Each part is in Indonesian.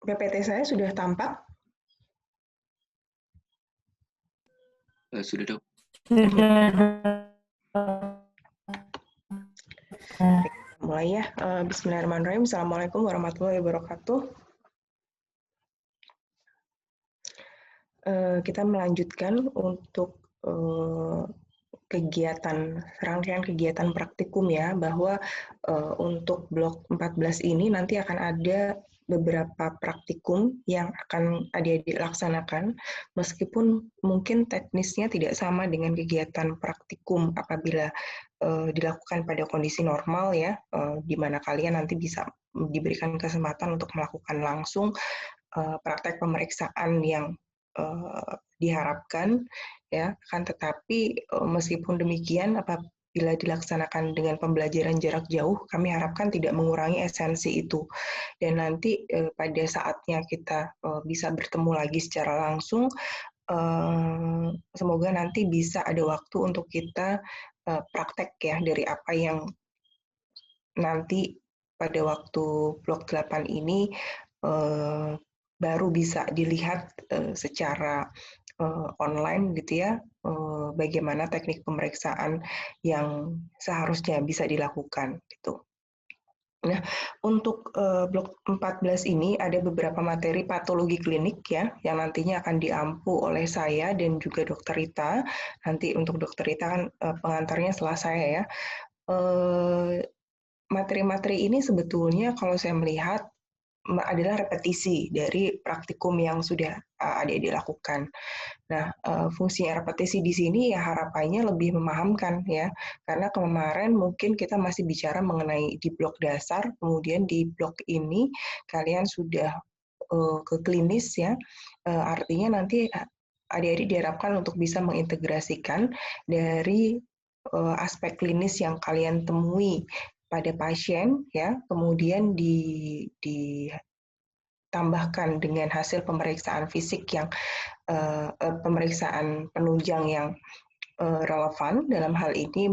PPT saya sudah tampak? Sudah, Dok. Mulai ya. Bismillahirrahmanirrahim. Assalamualaikum warahmatullahi wabarakatuh. Kita melanjutkan untuk rangkaian kegiatan praktikum ya, bahwa untuk blok 14 ini nanti akan ada beberapa praktikum yang akan adik-adik laksanakan, meskipun mungkin teknisnya tidak sama dengan kegiatan praktikum apabila dilakukan pada kondisi normal ya, di mana kalian nanti bisa diberikan kesempatan untuk melakukan langsung praktek pemeriksaan yang diharapkan ya, kan, tetapi meskipun demikian apabila dilaksanakan dengan pembelajaran jarak jauh, kami harapkan tidak mengurangi esensi itu. Dan nanti pada saatnya kita bisa bertemu lagi secara langsung, semoga nanti bisa ada waktu untuk kita praktek ya dari apa yang nanti pada waktu blok 8 ini baru bisa dilihat secara online gitu ya, bagaimana teknik pemeriksaan yang seharusnya bisa dilakukan gitu. Nah, untuk blok 14 ini ada beberapa materi patologi klinik ya, yang nantinya akan diampu oleh saya dan juga Dokter Rita. Nanti untuk Dokter Rita kan pengantarnya setelah saya ya. Materi-materi ini sebetulnya kalau saya melihat adalah repetisi dari praktikum yang sudah adik-adik lakukan. Nah, fungsi repetisi di sini ya harapannya lebih memahamkan ya, karena kemarin mungkin kita masih bicara mengenai di blok dasar, kemudian di blok ini kalian sudah ke klinis ya, artinya nanti adik-adik diharapkan untuk bisa mengintegrasikan dari aspek klinis yang kalian temui pada pasien ya, kemudian ditambahkan dengan hasil pemeriksaan fisik yang pemeriksaan penunjang yang relevan. Dalam hal ini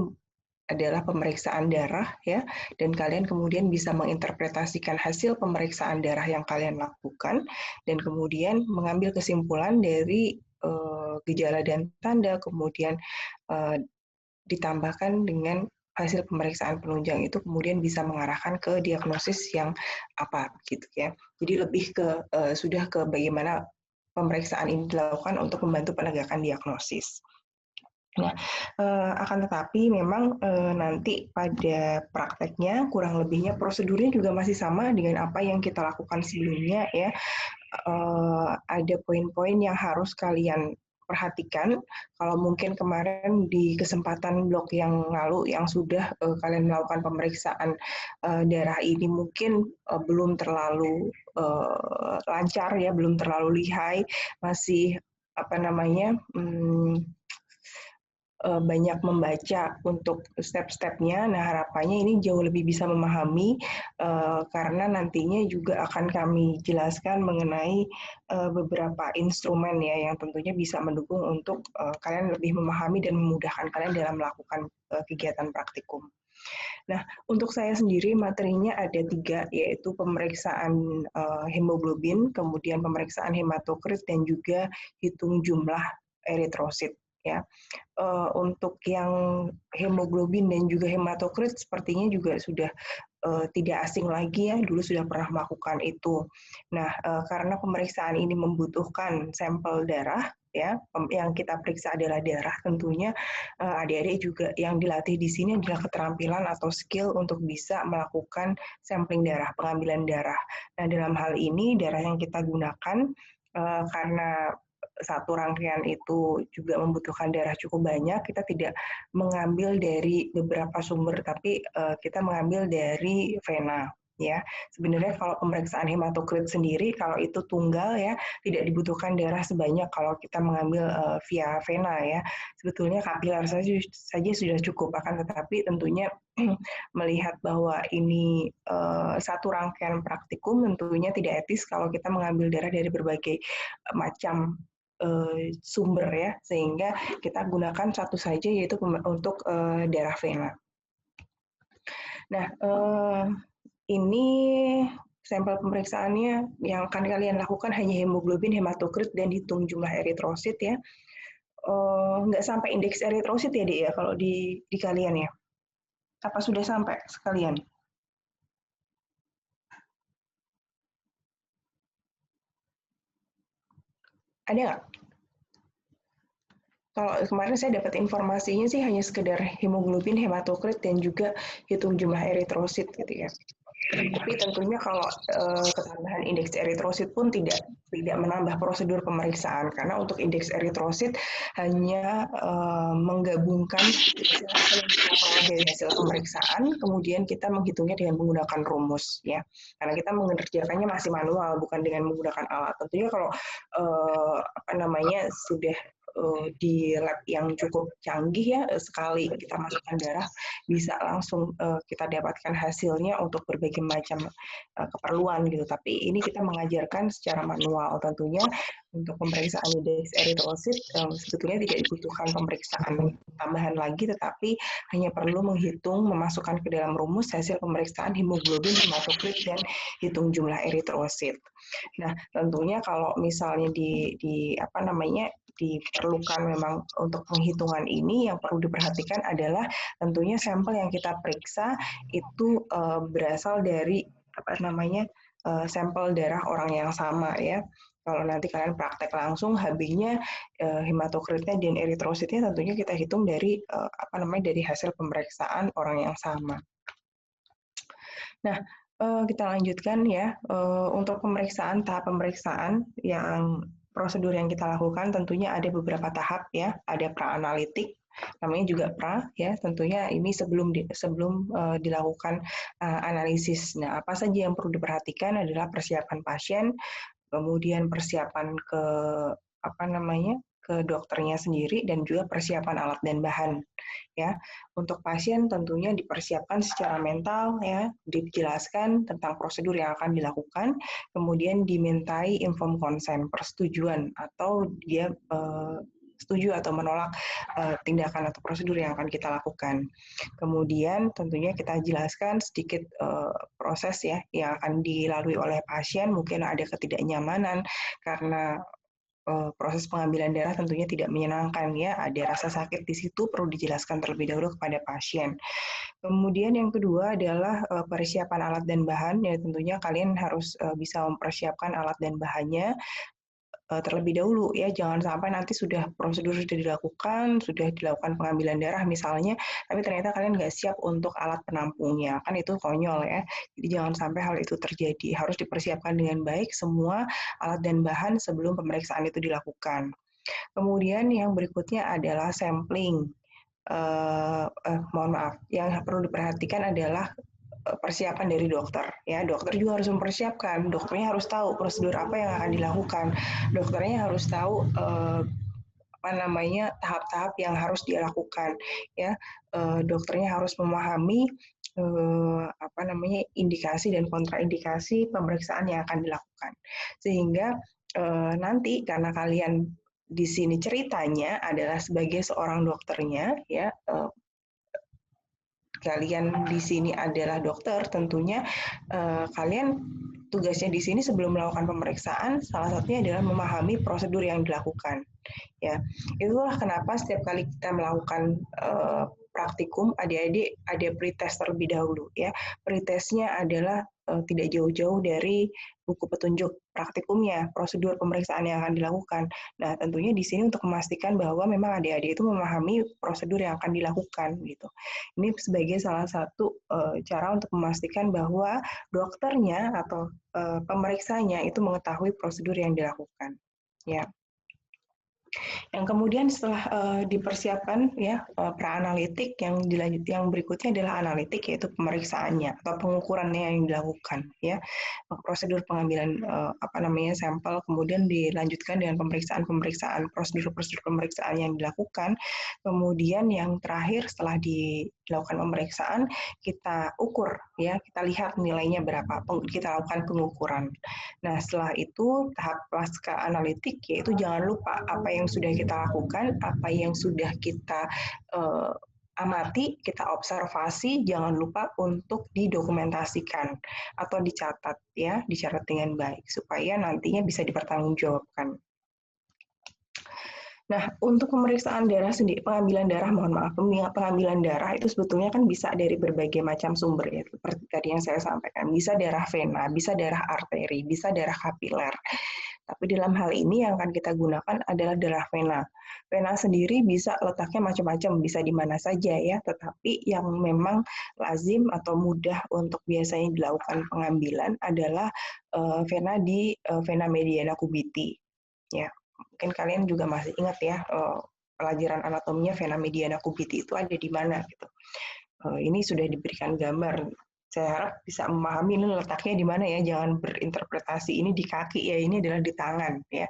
adalah pemeriksaan darah ya, dan kalian kemudian bisa menginterpretasikan hasil pemeriksaan darah yang kalian lakukan dan kemudian mengambil kesimpulan dari gejala dan tanda, kemudian ditambahkan dengan hasil pemeriksaan penunjang itu kemudian bisa mengarahkan ke diagnosis yang apa gitu ya. Jadi lebih ke sudah ke bagaimana pemeriksaan ini dilakukan untuk membantu penegakan diagnosis. Nah, akan tetapi memang nanti pada prakteknya kurang lebihnya prosedurnya juga masih sama dengan apa yang kita lakukan sebelumnya ya. Ada poin-poin yang harus kalian perhatikan. Kalau mungkin kemarin di kesempatan blok yang lalu yang sudah kalian melakukan pemeriksaan darah ini mungkin belum terlalu lancar ya, belum terlalu lihai, masih apa namanya, banyak membaca untuk step-stepnya. Nah, harapannya ini jauh lebih bisa memahami karena nantinya juga akan kami jelaskan mengenai beberapa instrumen ya yang tentunya bisa mendukung untuk kalian lebih memahami dan memudahkan kalian dalam melakukan kegiatan praktikum. Nah, untuk saya sendiri materinya ada 3, yaitu pemeriksaan hemoglobin, kemudian pemeriksaan hematokrit, dan juga hitung jumlah eritrosit ya. Untuk yang hemoglobin dan juga hematokrit sepertinya juga sudah tidak asing lagi ya, dulu sudah pernah melakukan itu. Nah, karena pemeriksaan ini membutuhkan sampel darah ya, yang kita periksa adalah darah, tentunya adik-adik juga yang dilatih di sini adalah keterampilan atau skill untuk bisa melakukan sampling darah, pengambilan darah. Nah, dalam hal ini darah yang kita gunakan karena satu rangkaian itu juga membutuhkan darah cukup banyak, kita tidak mengambil dari beberapa sumber, tapi kita mengambil dari vena. Ya, sebenarnya kalau pemeriksaan hematokrit sendiri, kalau itu tunggal ya, tidak dibutuhkan darah sebanyak kalau kita mengambil via vena ya. Sebetulnya kapiler saja sudah cukup, akan tetapi tentunya melihat bahwa ini satu rangkaian praktikum, tentunya tidak etis kalau kita mengambil darah dari berbagai macam sumber ya, sehingga kita gunakan satu saja yaitu untuk darah vena. Nah, ini sampel pemeriksaannya yang akan kalian lakukan hanya hemoglobin, hematokrit, dan hitung jumlah eritrosit ya. Nggak sampai indeks eritrosit ya, Dek, ya, kalau di kalian ya? Apa sudah sampai sekalian? Ada nggak? Kalau kemarin saya dapat informasinya sih hanya sekedar hemoglobin, hematokrit, dan juga hitung jumlah eritrosit gitu ya. Tapi tentunya kalau ketambahan indeks eritrosit pun tidak menambah prosedur pemeriksaan karena untuk indeks eritrosit hanya menggabungkan hasil yang kita peroleh dari hasil pemeriksaan, kemudian kita menghitungnya dengan menggunakan rumus ya. Karena kita mengerjakannya masih manual bukan dengan menggunakan alat. Tentunya kalau sudah di lab yang cukup canggih ya, sekali kita masukkan darah bisa langsung kita dapatkan hasilnya untuk berbagai macam keperluan gitu. Tapi ini kita mengajarkan secara manual. Tentunya untuk pemeriksaan indeks eritrosit sebetulnya tidak dibutuhkan pemeriksaan tambahan lagi, tetapi hanya perlu menghitung, memasukkan ke dalam rumus hasil pemeriksaan hemoglobin, hematokrit, dan hitung jumlah eritrosit. Nah, tentunya kalau misalnya diperlukan memang untuk penghitungan ini, yang perlu diperhatikan adalah tentunya sampel yang kita periksa itu berasal dari sampel darah orang yang sama ya. Kalau nanti kalian praktek langsung, HB-nya, hematokritnya, dan eritrositnya tentunya kita hitung dari dari hasil pemeriksaan orang yang sama. Nah, kita lanjutkan ya. Untuk tahap pemeriksaan yang prosedur yang kita lakukan tentunya ada beberapa tahap ya. Ada pra-analitik, namanya juga pra ya. Tentunya ini sebelum dilakukan analisis. Nah, apa saja yang perlu diperhatikan adalah persiapan pasien, kemudian persiapan ke dokternya sendiri, dan juga persiapan alat dan bahan ya. Untuk pasien tentunya dipersiapkan secara mental ya, dijelaskan tentang prosedur yang akan dilakukan, kemudian dimintai informed consent, persetujuan atau dia setuju atau menolak tindakan atau prosedur yang akan kita lakukan. Kemudian tentunya kita jelaskan sedikit proses ya yang akan dilalui oleh pasien, mungkin ada ketidaknyamanan karena proses pengambilan darah tentunya tidak menyenangkan ya, ada rasa sakit di situ, perlu dijelaskan terlebih dahulu kepada pasien. Kemudian yang kedua adalah persiapan alat dan bahan, ya tentunya kalian harus bisa mempersiapkan alat dan bahannya terlebih dahulu ya, jangan sampai nanti prosedur sudah dilakukan pengambilan darah misalnya, tapi ternyata kalian nggak siap untuk alat penampungnya, kan itu konyol ya. Jadi jangan sampai hal itu terjadi, harus dipersiapkan dengan baik semua alat dan bahan sebelum pemeriksaan itu dilakukan. Kemudian yang berikutnya adalah sampling. Mohon maaf, yang perlu diperhatikan adalah persiapan dari dokter ya. Dokter juga harus mempersiapkan, dokternya harus tahu prosedur apa yang akan dilakukan, dokternya harus tahu tahap-tahap yang harus dia lakukan ya. Dokternya harus memahami indikasi dan kontraindikasi pemeriksaan yang akan dilakukan, sehingga nanti karena kalian di sini ceritanya adalah sebagai seorang dokternya ya, kalian di sini adalah dokter, tentunya kalian tugasnya di sini sebelum melakukan pemeriksaan salah satunya adalah memahami prosedur yang dilakukan. Ya, itulah kenapa setiap kali kita melakukan praktikum, adik-adik ada pretest terlebih dahulu ya. Pretestnya adalah tidak jauh-jauh dari buku petunjuk praktikumnya, prosedur pemeriksaan yang akan dilakukan. Nah, tentunya di sini untuk memastikan bahwa memang adik-adik itu memahami prosedur yang akan dilakukan gitu. Ini sebagai salah satu cara untuk memastikan bahwa dokternya atau pemeriksanya itu mengetahui prosedur yang dilakukan. Ya. Yang kemudian setelah dipersiapkan ya pra-analitik, yang berikutnya adalah analitik, yaitu pemeriksaannya atau pengukurannya yang dilakukan ya. Prosedur pengambilan sampel, kemudian dilanjutkan dengan pemeriksaan prosedur pemeriksaan yang dilakukan. Kemudian yang terakhir setelah dilakukan pemeriksaan, kita ukur ya, kita lihat nilainya berapa, kita lakukan pengukuran. Nah, setelah itu tahap pasca analitik, yaitu jangan lupa apa yang sudah kita lakukan, apa yang sudah kita amati, kita observasi, jangan lupa untuk didokumentasikan atau dicatat ya, dicatat dengan baik supaya nantinya bisa dipertanggungjawabkan. Nah, untuk pemeriksaan darah sendiri, pengambilan darah, mohon maaf, pengambilan darah itu sebetulnya kan bisa dari berbagai macam sumber ya, seperti tadi yang saya sampaikan. Bisa darah vena, bisa darah arteri, bisa darah kapiler. Tapi dalam hal ini yang akan kita gunakan adalah darah vena. Vena sendiri bisa letaknya macam-macam, bisa di mana saja ya, tetapi yang memang lazim atau mudah untuk biasanya dilakukan pengambilan adalah vena di vena mediana cubiti. Ya, mungkin kalian juga masih ingat ya pelajaran anatominya vena mediana cubiti itu ada di mana gitu. Ini sudah diberikan gambar. Saya harap bisa memahami ini letaknya di mana ya, jangan berinterpretasi ini di kaki ya, ini adalah di tangan ya,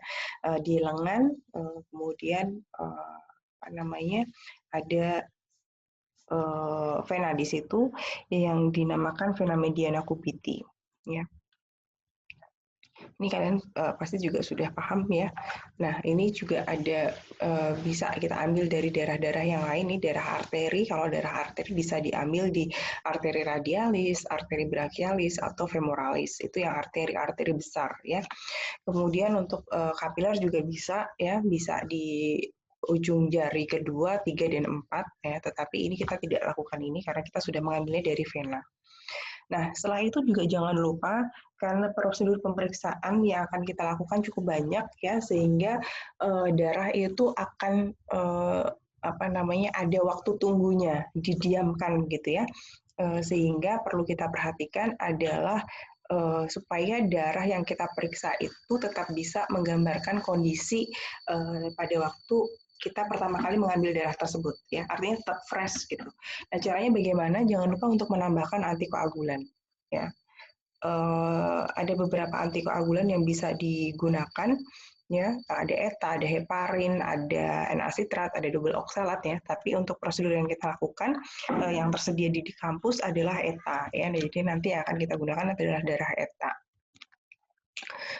di lengan, kemudian apa namanya ada vena di situ yang dinamakan vena mediana cubiti ya. Ini kalian pasti juga sudah paham ya. Nah, ini juga ada bisa kita ambil dari darah-darah yang lain nih, darah arteri. Kalau darah arteri bisa diambil di arteri radialis, arteri brachialis, atau femoralis. Itu yang arteri-arteri besar ya. Kemudian untuk kapiler juga bisa ya, bisa di ujung jari kedua, 3, dan 4 ya. Tetapi ini kita tidak lakukan ini karena kita sudah mengambilnya dari vena. Nah, setelah itu juga jangan lupa karena prosedur pemeriksaan yang akan kita lakukan cukup banyak ya, sehingga darah itu akan apa namanya ada waktu tunggunya, didiamkan gitu ya, sehingga perlu kita perhatikan adalah supaya darah yang kita periksa itu tetap bisa menggambarkan kondisi pada waktu kita pertama kali mengambil darah tersebut ya, artinya tetap fresh gitu. Nah, caranya bagaimana? Jangan lupa untuk menambahkan antikoagulan ya. Ada beberapa antikoagulan yang bisa digunakan ya, ada ETA, ada heparin, ada N-acitrat, ada double oksalat ya. Tapi untuk prosedur yang kita lakukan yang tersedia di kampus adalah ETA ya. Jadi nanti yang akan kita gunakan adalah darah ETA.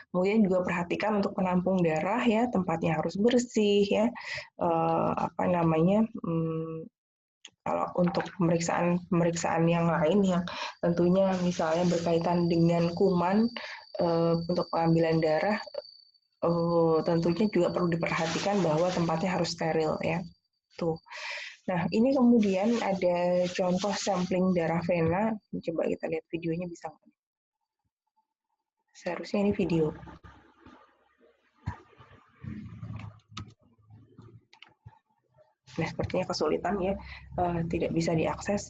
Kemudian juga perhatikan untuk penampung darah ya, tempatnya harus bersih ya. Apa namanya? Kalau untuk pemeriksaan yang lain yang tentunya misalnya berkaitan dengan kuman untuk pengambilan darah, tentunya juga perlu diperhatikan bahwa tempatnya harus steril ya. Tuh. Nah, ini kemudian ada contoh sampling darah vena. Coba kita lihat videonya bisa nggak? Seharusnya ini video. Nah, sepertinya kesulitan ya, tidak bisa diakses.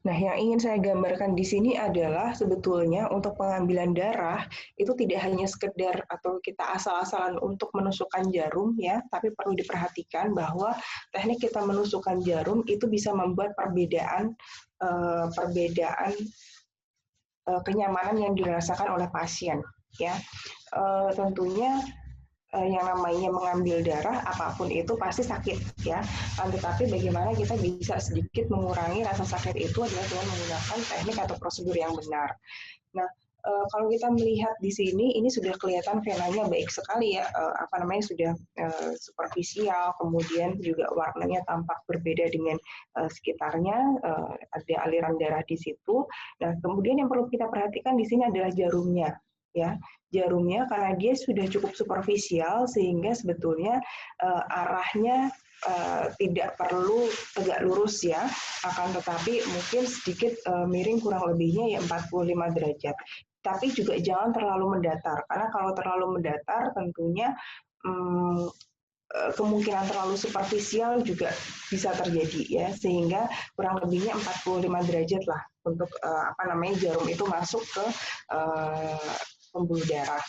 Nah, yang ingin saya gambarkan di sini adalah sebetulnya untuk pengambilan darah itu tidak hanya sekedar atau kita asal-asalan untuk menusukkan jarum ya, tapi perlu diperhatikan bahwa teknik kita menusukkan jarum itu bisa membuat perbedaan kenyamanan yang dirasakan oleh pasien ya. Tentunya yang namanya mengambil darah apapun itu pasti sakit ya. Tetapi bagaimana kita bisa sedikit mengurangi rasa sakit itu adalah dengan menggunakan teknik atau prosedur yang benar. Nah, kalau kita melihat di sini ini sudah kelihatan venanya baik sekali ya, apa namanya sudah superficial, kemudian juga warnanya tampak berbeda dengan sekitarnya, ada aliran darah di situ. Nah, kemudian yang perlu kita perhatikan di sini adalah jarumnya ya, jarumnya karena dia sudah cukup superficial sehingga sebetulnya arahnya tidak perlu tegak lurus ya, akan tetapi mungkin sedikit miring kurang lebihnya ya 45 derajat. Tapi juga jangan terlalu mendatar karena kalau terlalu mendatar tentunya kemungkinan terlalu superficial juga bisa terjadi ya, sehingga kurang lebihnya 45 derajat lah untuk apa namanya jarum itu masuk ke pembuluh darah.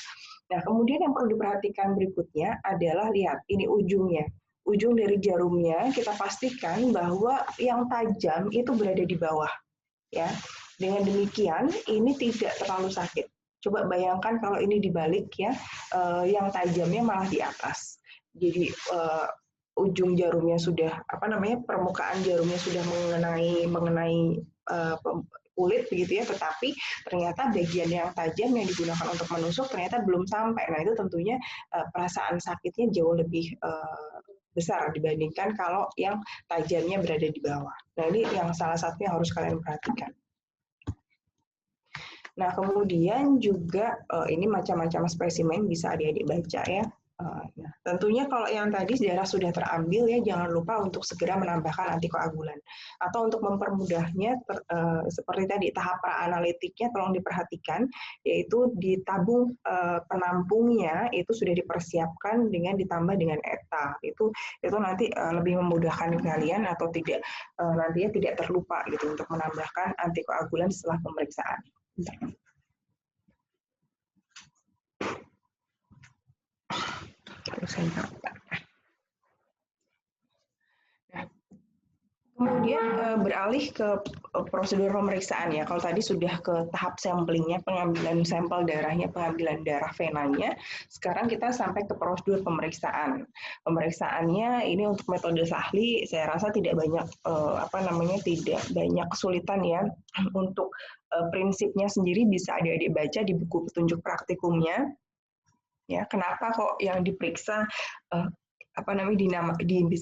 Nah, kemudian yang perlu diperhatikan berikutnya adalah lihat ini ujungnya. Ujung dari jarumnya kita pastikan bahwa yang tajam itu berada di bawah ya. Dengan demikian ini tidak terlalu sakit. Coba bayangkan kalau ini dibalik ya, yang tajamnya malah di atas. Jadi ujung jarumnya sudah apa namanya, permukaan jarumnya sudah mengenai kulit begitu ya, tetapi ternyata bagian yang tajam yang digunakan untuk menusuk ternyata belum sampai. Nah, itu tentunya perasaan sakitnya jauh lebih besar dibandingkan kalau yang tajamnya berada di bawah. Nah, ini yang salah satu yang harus kalian perhatikan. Nah, kemudian juga ini macam-macam spesimen bisa adik-adik baca ya. Nah, tentunya kalau yang tadi darah sudah terambil ya, jangan lupa untuk segera menambahkan antikoagulan. Atau untuk mempermudahnya, seperti tadi tahap praanalitiknya tolong diperhatikan, yaitu di tabung penampungnya itu sudah dipersiapkan dengan ditambah dengan ETA. Itu nanti lebih memudahkan kalian atau tidak nantinya tidak terlupa gitu untuk menambahkan antikoagulan setelah pemeriksaan. Nah, kemudian beralih ke prosedur pemeriksaan ya. Kalau tadi sudah ke tahap samplingnya, pengambilan sampel darahnya, pengambilan darah venanya, sekarang kita sampai ke prosedur pemeriksaan. Pemeriksaannya ini untuk metode Sahli, saya rasa tidak banyak tidak banyak kesulitan ya. Untuk prinsipnya sendiri bisa adik-adik baca di buku petunjuk praktikumnya. Ya, kenapa kok yang diperiksa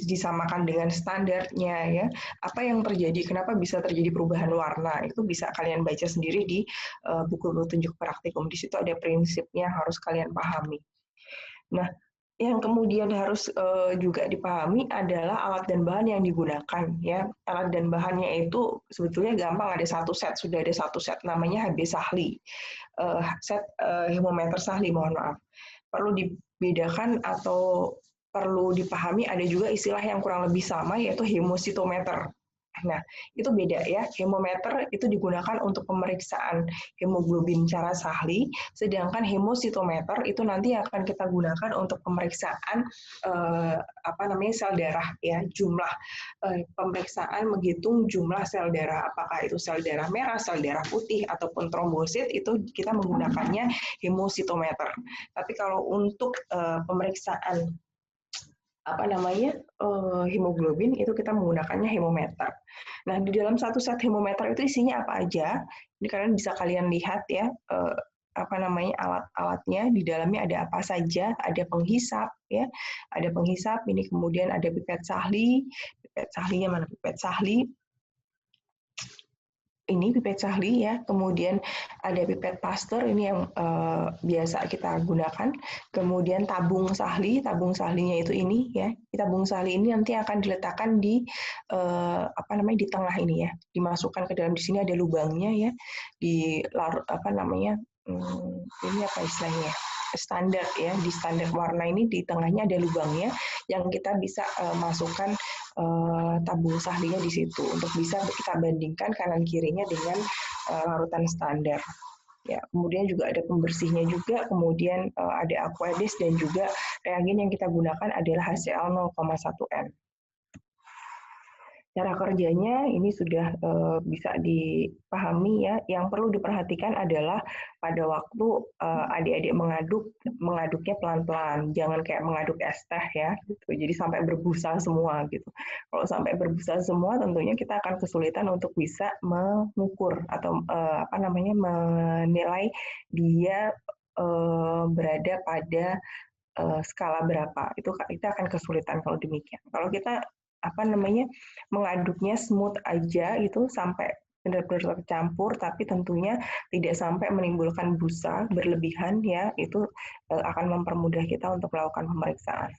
disamakan dengan standarnya ya, apa yang terjadi, kenapa bisa terjadi perubahan warna, itu bisa kalian baca sendiri di buku petunjuk praktikum. Di situ ada prinsipnya harus kalian pahami. Nah, yang kemudian harus juga dipahami adalah alat dan bahan yang digunakan ya. Alat dan bahannya itu sebetulnya gampang, ada satu set, sudah ada satu set namanya HB Sahli. Set hemometer Sahli, mohon maaf. Perlu dibedakan atau perlu dipahami, ada juga istilah yang kurang lebih sama yaitu hemositometer. Nah, itu beda ya. Hemometer itu digunakan untuk pemeriksaan hemoglobin cara Sahli, sedangkan hemositometer itu nanti akan kita gunakan untuk pemeriksaan sel darah ya, jumlah pemeriksaan menghitung jumlah sel darah, apakah itu sel darah merah, sel darah putih ataupun trombosit, itu kita menggunakannya hemositometer. Tapi kalau untuk pemeriksaan hemoglobin itu kita menggunakannya hemometer. Nah, di dalam satu set hemometer itu isinya apa aja? Ini kalian lihat ya, alat-alatnya di dalamnya ada apa saja, ada penghisap ya, ada penghisap, ini kemudian ada pipet Sahli, pipet Sahlinya mana pipet Sahli? Ini pipet Sahli ya, kemudian ada pipet Pasteur, ini yang biasa kita gunakan, kemudian tabung Sahlinya itu ini ya, tabung Sahli ini nanti akan diletakkan di di tengah ini ya, dimasukkan ke dalam, di sini ada lubangnya ya, di ini apa istilahnya? Standar ya, di standar warna ini di tengahnya ada lubangnya yang kita bisa masukkan tabung Sahlinya di situ untuk bisa kita bandingkan kanan kirinya dengan larutan standar. Ya, kemudian juga ada pembersihnya juga, kemudian ada Aquedes dan juga reagen yang kita gunakan adalah HCl 0,1 N. Cara kerjanya ini sudah bisa dipahami ya. Yang perlu diperhatikan adalah pada waktu adik-adik mengaduknya pelan-pelan, jangan kayak mengaduk es teh ya. Gitu. Jadi sampai berbusa semua gitu. Kalau sampai berbusa semua, tentunya kita akan kesulitan untuk bisa mengukur atau menilai dia berada pada skala berapa. Itu kita akan kesulitan kalau demikian. Kalau kita mengaduknya smooth aja itu sampai benar-benar tercampur, tapi tentunya tidak sampai menimbulkan busa berlebihan ya, itu akan mempermudah kita untuk melakukan pemeriksaan.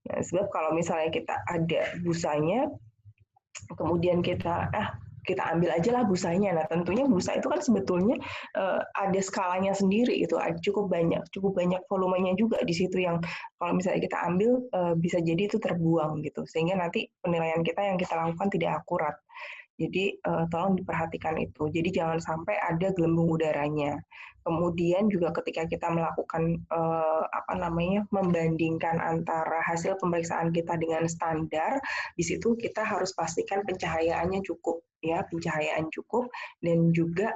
Nah, sebab kalau misalnya kita ada busanya, kemudian kita ambil aja lah busanya. Nah, tentunya busa itu kan sebetulnya ada skalanya sendiri itu, cukup banyak volumenya juga di situ yang kalau misalnya kita ambil bisa jadi itu terbuang gitu, sehingga nanti penilaian kita yang kita lakukan tidak akurat. Jadi tolong diperhatikan itu. Jadi jangan sampai ada gelembung udaranya. Kemudian juga ketika kita melakukan membandingkan antara hasil pemeriksaan kita dengan standar, di situ kita harus pastikan pencahayaannya cukup ya, pencahayaan cukup, dan juga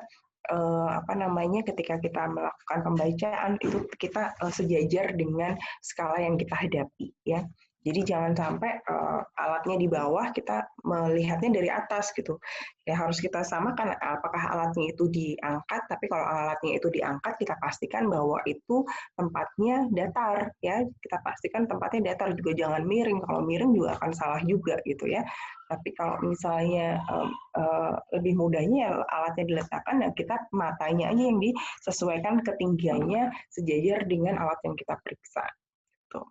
ketika kita melakukan pembacaan itu kita sejajar dengan skala yang kita hadapi ya. Jadi jangan sampai alatnya di bawah kita melihatnya dari atas gitu. Ya harus kita samakan apakah alatnya itu diangkat, tapi kalau alatnya itu diangkat kita pastikan bahwa itu tempatnya datar ya. Kita pastikan tempatnya datar, juga jangan miring. Kalau miring juga akan salah juga gitu ya. Tapi kalau misalnya lebih mudahnya alatnya diletakkan dan kita matanya aja yang disesuaikan ketinggiannya sejajar dengan alat yang kita periksa. Tuh.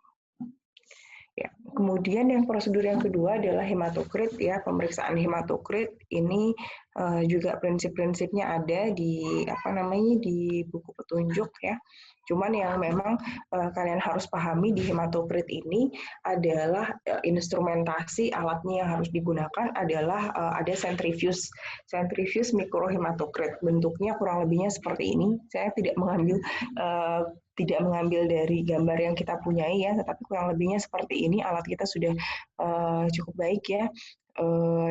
Ya. Kemudian yang prosedur yang kedua adalah hematokrit ya, pemeriksaan hematokrit ini juga prinsip-prinsipnya ada di di buku petunjuk ya. Cuman yang memang kalian harus pahami di hematokrit ini adalah instrumentasi alatnya yang harus digunakan adalah ada centrifuge. Centrifuge mikrohematokrit. Bentuknya kurang lebihnya seperti ini. Saya tidak mengambil dari gambar yang kita punyai ya, tetapi kurang lebihnya seperti ini. Alat kita sudah cukup baik ya,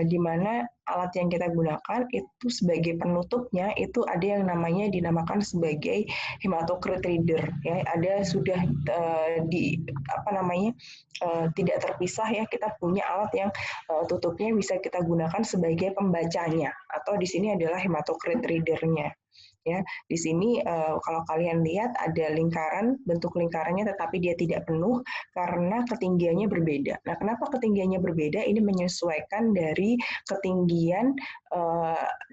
di mana alat yang kita gunakan itu sebagai penutupnya itu ada yang dinamakan sebagai hematokrit reader ya. Ada sudah tidak terpisah ya, kita punya alat yang tutupnya bisa kita gunakan sebagai pembacanya, atau di sini adalah hematokrit readernya. Ya, di sini kalau kalian lihat ada lingkaran, bentuk lingkarannya tetapi dia tidak penuh karena ketinggiannya berbeda. Nah, kenapa ketinggiannya berbeda? Ini menyesuaikan dari ketinggian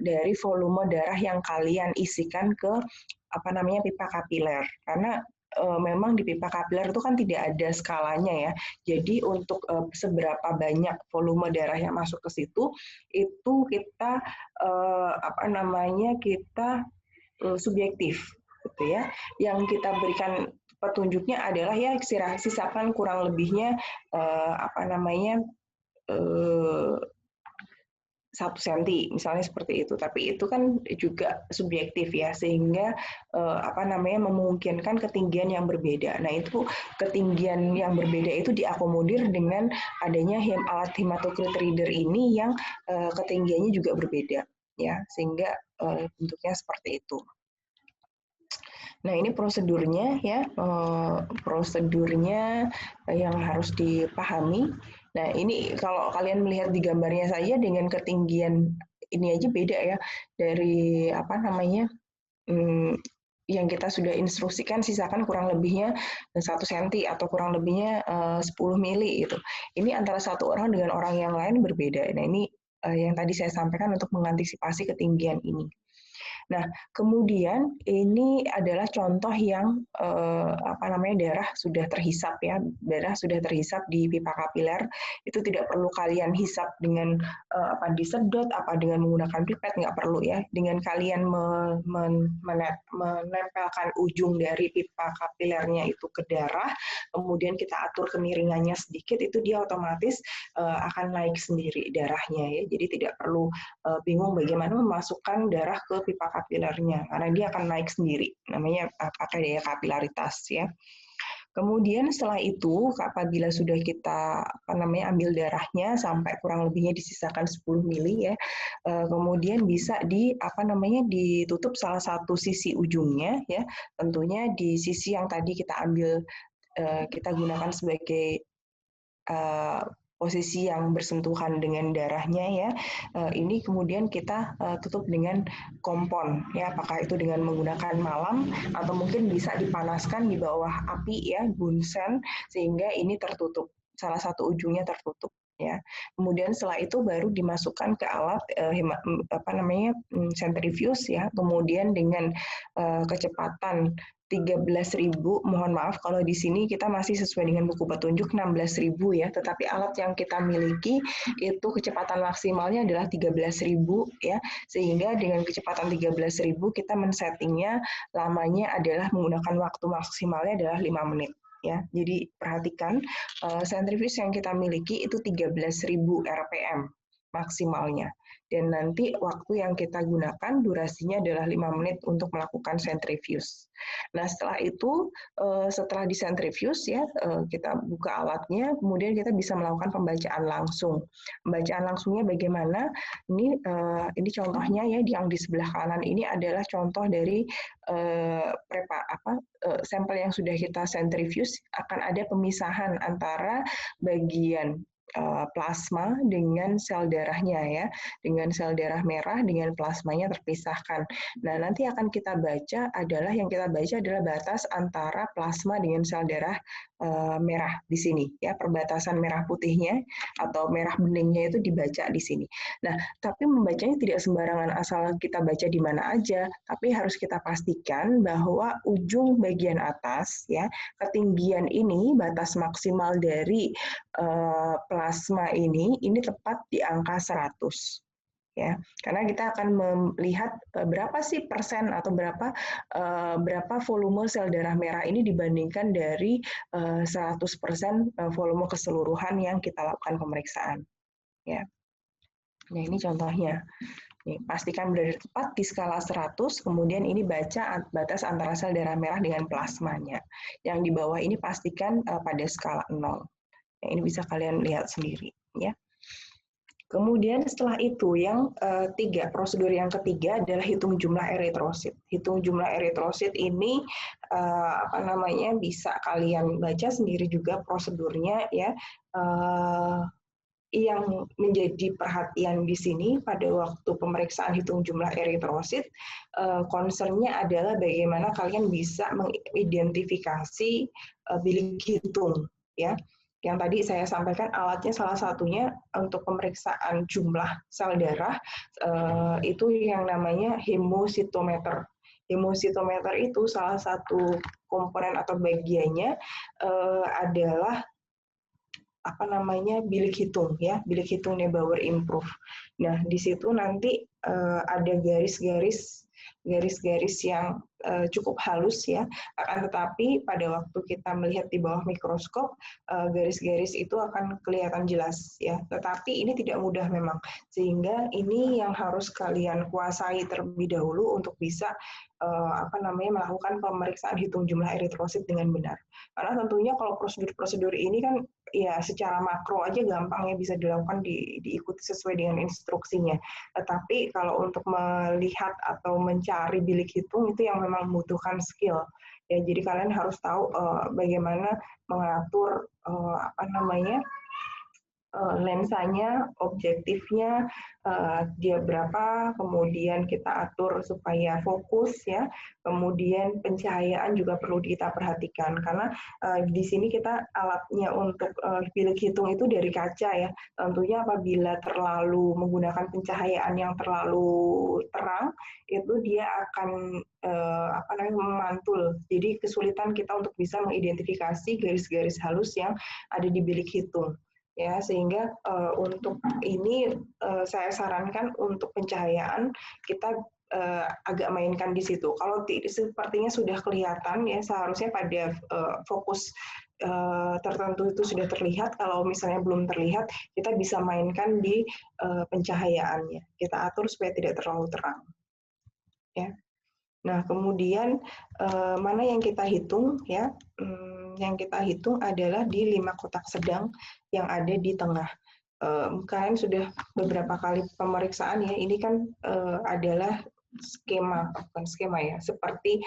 dari volume darah yang kalian isikan ke pipa kapiler. Karena memang di pipa kapiler itu kan tidak ada skalanya ya. Jadi untuk seberapa banyak volume darah yang masuk ke situ itu kita kita subjektif gitu ya. Yang kita berikan petunjuknya adalah ya sisakan kurang lebihnya 1 senti misalnya seperti itu. Tapi itu kan juga subjektif ya, sehingga memungkinkan ketinggian yang berbeda. Nah, itu ketinggian yang berbeda itu diakomodir dengan adanya alat hematokrit reader ini yang ketinggiannya juga berbeda ya, sehingga bentuknya seperti itu. Nah, ini prosedurnya ya, prosedurnya yang harus dipahami. Nah, ini kalau kalian melihat di gambarnya saja dengan ketinggian ini aja beda ya, dari yang kita sudah instruksikan sisakan kurang lebihnya 1 senti atau kurang lebihnya 10 mili gitu. Ini antara satu orang dengan orang yang lain berbeda. Nah, ini yang tadi saya sampaikan untuk mengantisipasi ketinggian ini. Nah, kemudian ini adalah contoh yang darah sudah terhisap ya, darah sudah terhisap di pipa kapiler. Itu tidak perlu kalian hisap dengan disedot dengan menggunakan pipet, nggak perlu ya. Dengan kalian menempelkan ujung dari pipa kapilernya itu ke darah, kemudian kita atur kemiringannya sedikit, itu dia otomatis akan naik sendiri darahnya ya. Jadi tidak perlu bingung bagaimana memasukkan darah ke pipa kapilernya, karena dia akan naik sendiri, namanya pakai daya kapilaritas ya. Kemudian setelah itu, apabila sudah kita ambil darahnya sampai kurang lebihnya disisakan 10 mili ya, kemudian bisa ditutup salah satu sisi ujungnya ya, tentunya di sisi yang tadi kita ambil kita gunakan sebagai posisi yang bersentuhan dengan darahnya ya. Ini kemudian kita tutup dengan kompon ya, apakah itu dengan menggunakan malam atau mungkin bisa dipanaskan di bawah api ya, bunsen, sehingga ini tertutup, salah satu ujungnya tertutup ya. Kemudian setelah itu baru dimasukkan ke alat centrifuge ya, kemudian dengan kecepatan 13.000, mohon maaf kalau di sini kita masih sesuai dengan buku petunjuk 16.000 ya, tetapi alat yang kita miliki itu kecepatan maksimalnya adalah 13.000 ya, sehingga dengan kecepatan 13.000 kita men-settingnya lamanya adalah menggunakan waktu maksimalnya adalah 5 menit. Ya, jadi perhatikan centrifuge yang kita miliki itu 13.000 rpm. maksimalnya. Dan nanti waktu yang kita gunakan durasinya adalah 5 menit untuk melakukan centrifuge. Nah, setelah itu, setelah disentrifuge ya, kita buka alatnya, kemudian kita bisa melakukan pembacaan langsung. Pembacaan langsungnya bagaimana? Ini contohnya ya, yang di sebelah kanan ini adalah contoh dari sampel yang sudah kita sentrifuge. Akan ada pemisahan antara bagian plasma dengan sel darahnya ya, dengan sel darah merah dengan plasmanya terpisahkan. Nah, nanti akan kita baca adalah batas antara plasma dengan sel darah merah di sini ya, perbatasan merah putihnya atau merah beningnya itu dibaca di sini. Nah, tapi membacanya tidak sembarangan asal kita baca di mana aja, tapi harus kita pastikan bahwa ujung bagian atas ya, ketinggian ini batas maksimal dari plasma ini tepat di angka 100 ya, karena kita akan melihat berapa sih persen atau berapa volume sel darah merah ini dibandingkan dari 100% volume keseluruhan yang kita lakukan pemeriksaan ya. Nah, ini contohnya. Nih, pastikan berada tepat di skala 100, kemudian ini baca batas antara sel darah merah dengan plasmanya. Yang di bawah ini pastikan pada skala 0. Nah, ini bisa kalian lihat sendiri ya. Kemudian setelah itu yang prosedur yang ketiga adalah hitung jumlah eritrosit. Hitung jumlah eritrosit ini bisa kalian baca sendiri juga prosedurnya ya. Yang menjadi perhatian di sini pada waktu pemeriksaan hitung jumlah eritrosit, concern-nya adalah bagaimana kalian bisa mengidentifikasi bilik hitung ya. Yang tadi saya sampaikan alatnya salah satunya untuk pemeriksaan jumlah sel darah itu yang namanya hemositometer. Hemositometer itu salah satu komponen atau bagiannya adalah bilik hitung ya, bilik hitung Neubauer improve. Nah, di situ nanti ada garis-garis yang cukup halus ya, akan tetapi pada waktu kita melihat di bawah mikroskop garis-garis itu akan kelihatan jelas ya, tetapi ini tidak mudah memang, sehingga ini yang harus kalian kuasai terlebih dahulu untuk bisa melakukan pemeriksaan hitung jumlah eritrosit dengan benar. Karena tentunya kalau prosedur-prosedur ini kan ya secara makro aja gampang ya, bisa dilakukan diikuti sesuai dengan instruksinya. Tetapi kalau untuk melihat atau mencari bilik hitung itu yang memang membutuhkan skill. Ya, jadi kalian harus tahu bagaimana mengatur lensanya, objektifnya dia berapa, kemudian kita atur supaya fokus ya, kemudian pencahayaan juga perlu kita perhatikan karena di sini kita alatnya untuk bilik hitung itu dari kaca ya, tentunya apabila terlalu menggunakan pencahayaan yang terlalu terang itu dia akan memantul, jadi kesulitan kita untuk bisa mengidentifikasi garis-garis halus yang ada di bilik hitung. Ya, sehingga untuk ini saya sarankan untuk pencahayaan kita agak mainkan di situ. Kalau sepertinya sudah kelihatan ya, seharusnya pada fokus tertentu itu sudah terlihat. Kalau misalnya belum terlihat, kita bisa mainkan di pencahayaannya. Kita atur supaya tidak terlalu terang. Ya. Nah, kemudian mana yang kita hitung ya? Yang kita hitung adalah di 5 kotak sedang yang ada di tengah. Kalian sudah beberapa kali pemeriksaan ya, ini kan adalah bukan skema ya, seperti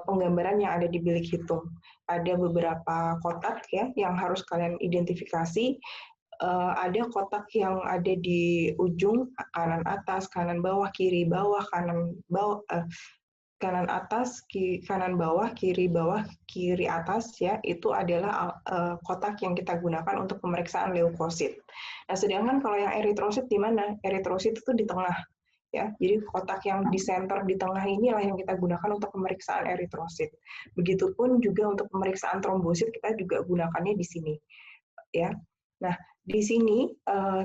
penggambaran yang ada di bilik hitung. Ada beberapa kotak ya yang harus kalian identifikasi. Ada kotak yang ada di ujung kanan atas, kanan bawah, kiri bawah, kanan bawah, kanan atas, kanan bawah, kiri atas ya, itu adalah kotak yang kita gunakan untuk pemeriksaan leukosit. Nah, sedangkan kalau yang eritrosit di mana? Eritrosit itu di tengah ya. Jadi kotak yang di center di tengah inilah yang kita gunakan untuk pemeriksaan eritrosit. Begitupun juga untuk pemeriksaan trombosit kita juga gunakannya di sini ya. Nah, di sini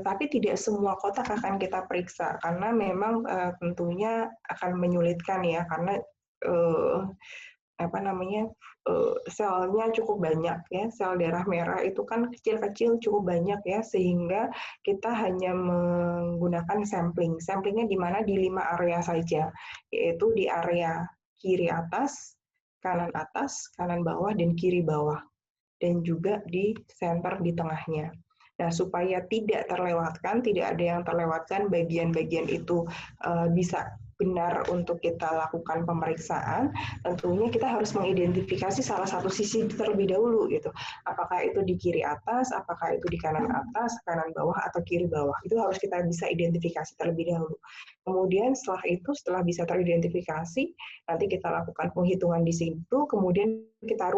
tapi tidak semua kotak akan kita periksa karena memang tentunya akan menyulitkan ya, karena apa namanya, selnya cukup banyak ya, sel darah merah itu kan kecil-kecil cukup banyak ya, sehingga kita hanya menggunakan sampling. Samplingnya di mana? Di 5 area saja, yaitu di area kiri atas, kanan bawah, dan kiri bawah, dan juga di center di tengahnya. Nah, supaya tidak terlewatkan, tidak ada yang terlewatkan, bagian-bagian itu bisa benar untuk kita lakukan pemeriksaan, tentunya kita harus mengidentifikasi salah satu sisi terlebih dahulu gitu. Apakah itu di kiri atas, apakah itu di kanan atas, kanan bawah, atau kiri bawah. Itu harus kita bisa identifikasi terlebih dahulu. Kemudian setelah itu, setelah bisa teridentifikasi, nanti kita lakukan penghitungan di situ, kemudian kita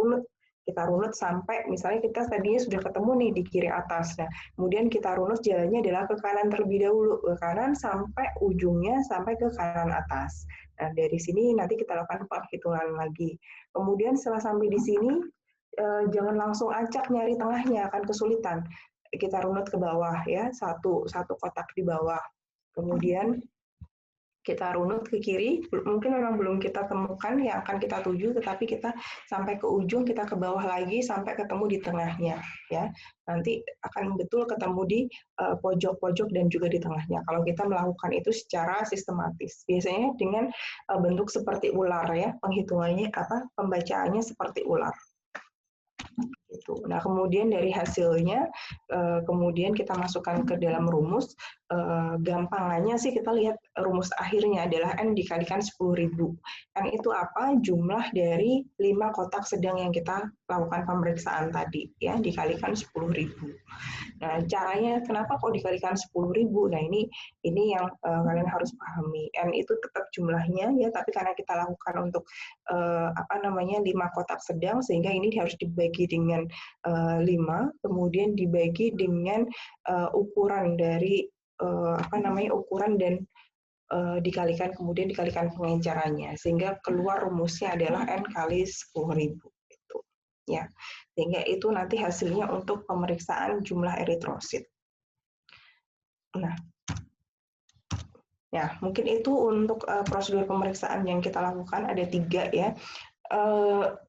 runut sampai misalnya kita tadinya sudah ketemu nih di kiri atas. Nah, kemudian kita runut jalannya adalah ke kanan terlebih dahulu, ke kanan sampai ujungnya sampai ke kanan atas. Nah, dari sini nanti kita lakukan perhitungan lagi. Kemudian setelah sampai di sini, jangan langsung acak nyari tengahnya, akan kesulitan. Kita runut ke bawah ya, satu kotak di bawah. Kemudian kita runut ke kiri, mungkin memang belum kita temukan yang akan kita tuju, tetapi kita sampai ke ujung, kita ke bawah lagi sampai ketemu di tengahnya, ya. Nanti akan betul ketemu di pojok-pojok dan juga di tengahnya. Kalau kita melakukan itu secara sistematis, biasanya dengan bentuk seperti ular, ya, penghitungannya pembacaannya seperti ular. Gitu. Nah, kemudian dari hasilnya, kemudian kita masukkan ke dalam rumus. Gampangannya sih kita lihat rumus akhirnya adalah N dikalikan 10.000. N itu apa? Jumlah dari 5 kotak sedang yang kita lakukan pemeriksaan tadi, ya, dikalikan 10.000. Nah, caranya kenapa kok dikalikan 10.000? Nah, ini yang kalian harus pahami. N itu tetap jumlahnya ya, tapi karena kita lakukan untuk 5 kotak sedang, sehingga ini harus dibagi dengan 5, kemudian dibagi dengan ukuran dari ukuran dan kemudian dikalikan pengencerannya, sehingga keluar rumusnya adalah N kali 10.000. Gitu. Ya, sehingga itu nanti hasilnya untuk pemeriksaan jumlah eritrosit. Nah, ya mungkin itu untuk prosedur pemeriksaan yang kita lakukan, ada 3 ya.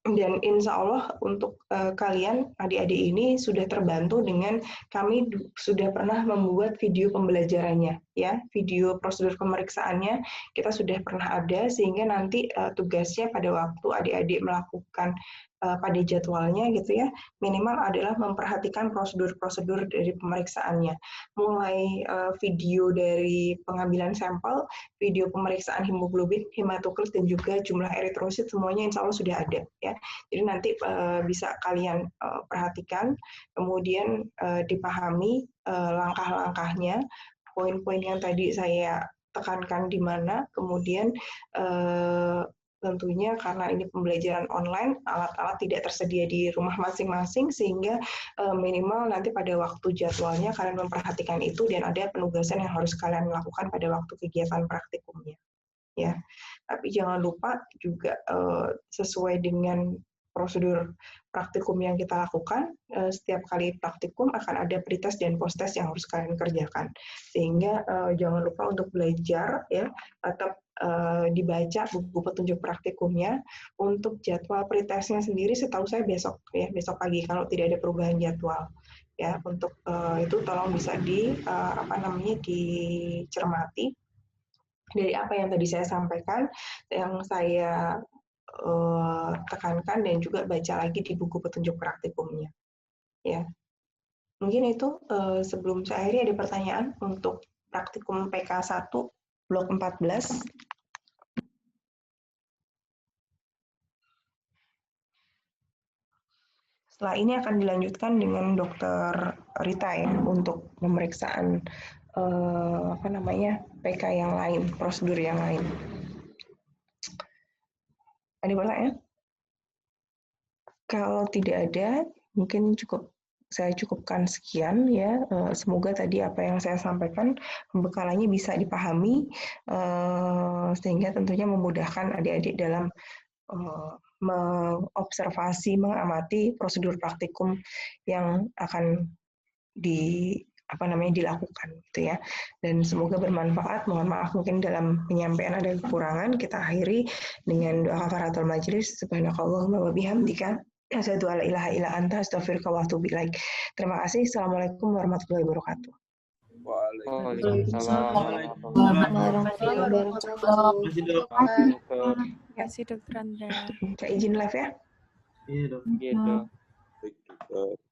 Dan insya Allah untuk kalian adik-adik ini sudah terbantu dengan kami sudah pernah membuat video pembelajarannya, ya, video prosedur pemeriksaannya kita sudah pernah ada, sehingga nanti tugasnya pada waktu adik-adik melakukan pada jadwalnya gitu ya, minimal adalah memperhatikan prosedur-prosedur dari pemeriksaannya, mulai video dari pengambilan sampel, video pemeriksaan hemoglobin, hematokrit, dan juga jumlah eritrosit, semuanya insya Allah sudah ada ya. Jadi nanti bisa kalian perhatikan, kemudian dipahami langkah-langkahnya, poin-poin yang tadi saya tekankan di mana, kemudian tentunya karena ini pembelajaran online, alat-alat tidak tersedia di rumah masing-masing, sehingga minimal nanti pada waktu jadwalnya kalian memperhatikan itu, dan ada penugasan yang harus kalian lakukan pada waktu kegiatan praktikumnya. Ya, tapi jangan lupa juga sesuai dengan prosedur praktikum yang kita lakukan, setiap kali praktikum akan ada pretest dan posttest yang harus kalian kerjakan, sehingga jangan lupa untuk belajar ya, tetap dibaca buku petunjuk praktikumnya. Untuk jadwal pretestnya sendiri setahu saya besok ya, besok pagi kalau tidak ada perubahan jadwal ya. Untuk itu tolong bisa dicermati dari apa yang tadi saya sampaikan, yang saya tekankan, dan juga baca lagi di buku petunjuk praktikumnya. Ya, mungkin itu sebelum saya akhiri, ada pertanyaan untuk praktikum PK1 blok 14. Setelah ini akan dilanjutkan dengan Dr. Rita ya, untuk pemeriksaan PK yang lain, prosedur yang lain. Ada pertanyaan? Kalau tidak ada, mungkin saya cukupkan sekian ya. Semoga tadi apa yang saya sampaikan pembekalannya bisa dipahami, sehingga tentunya memudahkan adik-adik dalam mengobservasi, mengamati prosedur praktikum yang akan dilakukan gitu ya. Dan semoga bermanfaat. Mohon maaf mungkin dalam penyampaian ada kekurangan. Kita akhiri dengan doa kafaratul majelis. Subhanakallahumma wa bihamdika asyhadu alla ilaha illa anta astaghfiruka wa atubu ilaik. Terima kasih. Assalamualaikum warahmatullahi wabarakatuh. Waalaikumsalam warahmatullahi wabarakatuh. warahmatullahi Terima kasih Dokter Andra. Saya izin live ya. Iya dok. wabarakatuh. Baik, Dokter.